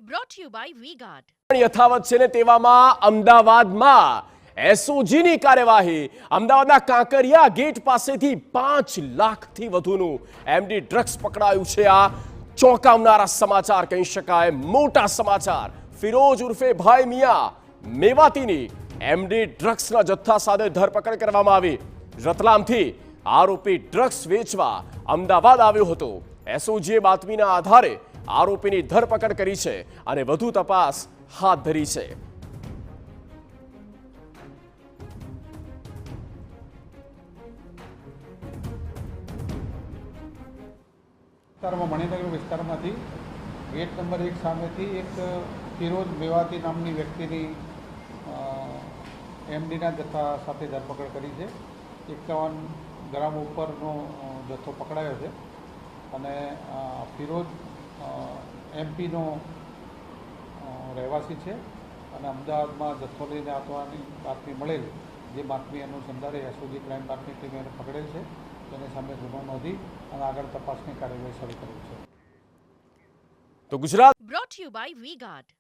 brought to you by V-Guard. યથાવત છે ને તેવામાં અમદાવાદમાં એસઓજીની કાર્યવાહી અમદાવાદના કાંકરિયા ગેટ પાસેથી 5 લાખથી વધુનું એમડી ડ્રગ્સ પકડાયું છે। આ ચોંકાવનારા સમાચાર કહી શકાય, મોટા સમાચાર। ફિરોજ ઉર્ફે ભાઈ મિયા મેવાતીની એમડી ડ્રગ્સના જથ્થા સાથે ધરપકડ કરવામાં આવી। રતલામથી આરોપી ડ્રગ્સ વેચવા અમદાવાદ આવ્યો હતો। એસઓજીએ બાતમીના આધારે આરોપીની ધરપકડ કરી છે અને વધુ તપાસ હાથ ધરી છે। વિસ્તારમાં મણિનગર વિસ્તારમાંથી ગેટ નંબર 1 સામેથી એક ફિરોજ મેવાતી નામની વ્યક્તિની એમડીના જથ્થા સાથે ધરપકડ કરી છે। 51 ગ્રામ ઉપરનો જથ્થો પકડાયો છે અને ફિરોજ એમપીનો રહેવાસી છે અને અમદાવાદમાં જથ્થો લઈને આવવાની બાતમી મળેલ, જે બાતમી અનુસંધાને એસઓજી ક્રાઇમ બ્રાન્ચની ટીમે એને પકડેલ છે। તેની સામે ગુનો નોંધી અને આગળ તપાસની કાર્યવાહી શરૂ કરી છે। તો Gujarat Brought to you by V-Guard.